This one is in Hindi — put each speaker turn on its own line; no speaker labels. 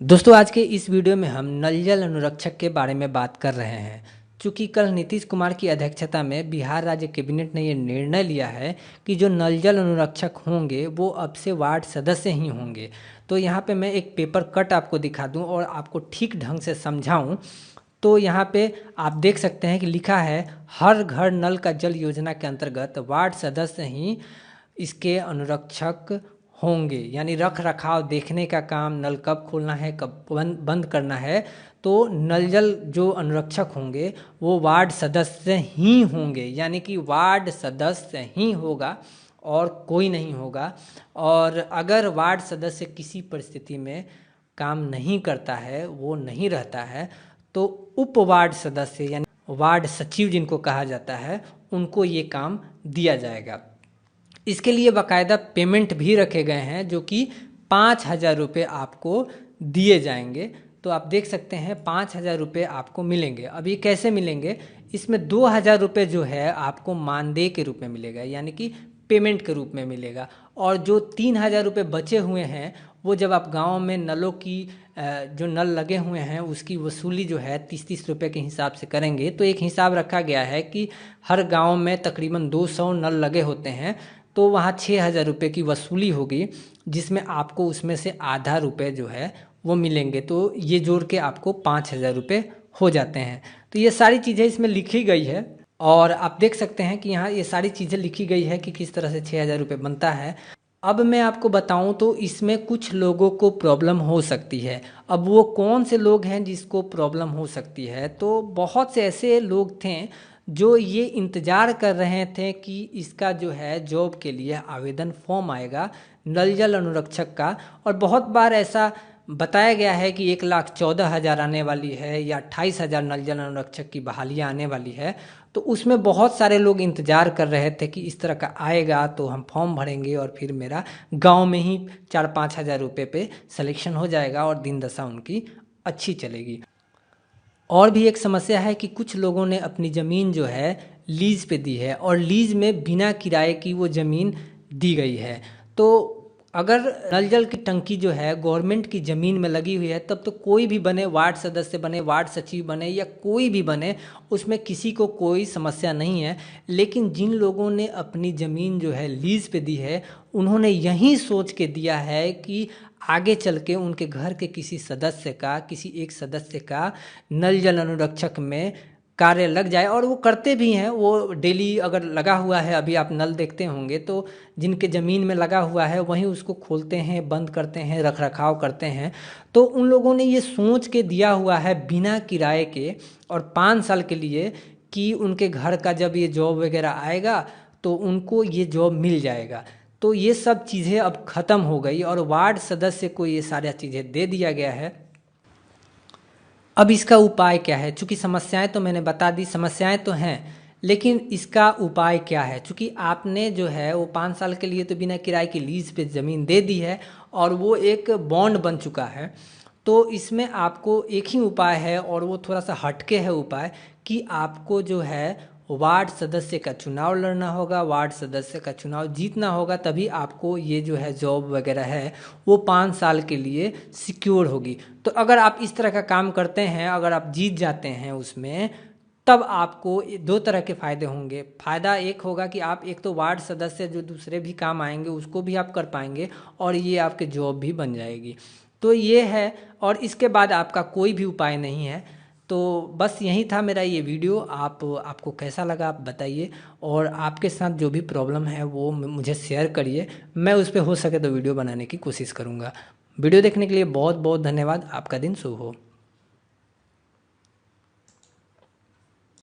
दोस्तों आज के इस वीडियो में हम नल जल अनुरक्षक के बारे में बात कर रहे हैं। चूँकि कल नीतीश कुमार की अध्यक्षता में बिहार राज्य कैबिनेट ने ये निर्णय लिया है कि जो नल जल अनुरक्षक होंगे वो अब से वार्ड सदस्य ही होंगे। तो यहाँ पे मैं एक पेपर कट आपको दिखा दूँ और आपको ठीक ढंग से समझाऊँ। तो यहाँ पे आप देख सकते हैं कि लिखा है हर घर नल का जल योजना के अंतर्गत वार्ड सदस्य ही इसके अनुरक्षक होंगे, यानी रख रखाव देखने का काम, नल कब खोलना है कब बंद करना है, तो नल जल जो अनुरक्षक होंगे वो वार्ड सदस्य ही होंगे, यानी कि वार्ड सदस्य ही होगा और कोई नहीं होगा। और अगर वार्ड सदस्य किसी परिस्थिति में काम नहीं करता है, वो नहीं रहता है, तो उप वार्ड सदस्य यानी वार्ड सचिव जिनको कहा जाता है उनको ये काम दिया जाएगा। इसके लिए बाकायदा पेमेंट भी रखे गए हैं जो कि 5,000 रुपये आपको दिए जाएंगे। तो आप देख सकते हैं 5,000 रुपये आपको मिलेंगे। अब ये कैसे मिलेंगे? इसमें 2,000 रुपये जो है आपको मानदेय के रूप में मिलेगा, यानी कि पेमेंट के रूप में मिलेगा। और जो 3,000 रुपये बचे हुए हैं वो जब आप गांव में नलों की जो नल लगे हुए हैं उसकी वसूली जो है 30-30 रुपये के हिसाब से करेंगे। तो एक हिसाब रखा गया है कि हर गांव में तकरीबन 200 नल लगे होते हैं, तो वहाँ 6,000 रुपये की वसूली होगी, जिसमें आपको उसमें से आधा रुपये जो है वो मिलेंगे। तो ये जोड़ के आपको 5,000 रुपये हो जाते हैं। तो ये सारी चीज़ें इसमें लिखी गई है और आप देख सकते हैं कि यहाँ ये सारी चीज़ें लिखी गई है कि किस तरह से 6,000 रुपये बनता है। अब मैं आपको बताऊं तो इसमें कुछ लोगों को प्रॉब्लम हो सकती है। अब वो कौन से लोग हैं जिसको प्रॉब्लम हो सकती है? तो बहुत से ऐसे लोग थे जो ये इंतज़ार कर रहे थे कि इसका जो है जॉब के लिए आवेदन फॉर्म आएगा नल जल अनुरक्षक का। और बहुत बार ऐसा बताया गया है कि 1,14,000 आने वाली है या 28,000 नल जल अनुरक्षक की बहालियाँ आने वाली है। तो उसमें बहुत सारे लोग इंतज़ार कर रहे थे कि इस तरह का आएगा तो हम फॉर्म भरेंगे और फिर मेरा गांव में ही 4-5 हज़ार रुपये पे सिलेक्शन हो जाएगा और दिन दशा उनकी अच्छी चलेगी। और भी एक समस्या है कि कुछ लोगों ने अपनी ज़मीन जो है लीज़ पे दी है और लीज़ में बिना किराए की वो ज़मीन दी गई है। तो अगर नल जल की टंकी जो है गवर्नमेंट की ज़मीन में लगी हुई है तब तो कोई भी बने, वार्ड सदस्य बने, वार्ड सचिव बने या कोई भी बने, उसमें किसी को कोई समस्या नहीं है। लेकिन जिन लोगों ने अपनी ज़मीन जो है लीज़ पे दी है उन्होंने यही सोच के दिया है कि आगे चल के उनके घर के किसी सदस्य का, किसी एक सदस्य का नल जल अनुरक्षक में कार्य लग जाए। और वो करते भी हैं, वो डेली अगर लगा हुआ है, अभी आप नल देखते होंगे तो जिनके ज़मीन में लगा हुआ है वहीं उसको खोलते हैं, बंद करते हैं, रख रखाव करते हैं। तो उन लोगों ने ये सोच के दिया हुआ है बिना किराए के और 5 साल के लिए कि उनके घर का जब ये जॉब वगैरह आएगा तो उनको ये जॉब मिल जाएगा। तो ये सब चीज़ें अब ख़त्म हो गई और वार्ड सदस्य को ये सारी चीज़ें दे दिया गया है। अब इसका उपाय क्या है? चूँकि समस्याएं तो मैंने बता दी, समस्याएं तो हैं, लेकिन इसका उपाय क्या है? चूँकि आपने जो है वो 5 साल के लिए तो बिना किराए की लीज़ पे ज़मीन दे दी है और वो एक बॉन्ड बन चुका है। तो इसमें आपको एक ही उपाय है और वो थोड़ा सा हटके है उपाय, कि आपको जो है वार्ड सदस्य का चुनाव लड़ना होगा, वार्ड सदस्य का चुनाव जीतना होगा, तभी आपको ये जो है जॉब वगैरह है वो 5 साल के लिए सिक्योर होगी। तो अगर आप इस तरह का काम करते हैं, अगर आप जीत जाते हैं उसमें, तब आपको 2 तरह के फ़ायदे होंगे। फ़ायदा एक होगा कि आप एक तो वार्ड सदस्य जो दूसरे भी काम आएंगे उसको भी आप कर पाएंगे और ये आपके जॉब भी बन जाएगी। तो ये है, और इसके बाद आपका कोई भी उपाय नहीं है। तो बस यही था मेरा ये वीडियो। आपको कैसा लगा आप बताइए, और आपके साथ जो भी प्रॉब्लम है वो मुझे शेयर करिए, मैं उस पर हो सके तो वीडियो बनाने की कोशिश करूँगा। वीडियो देखने के लिए बहुत बहुत धन्यवाद। आपका दिन शुभ हो।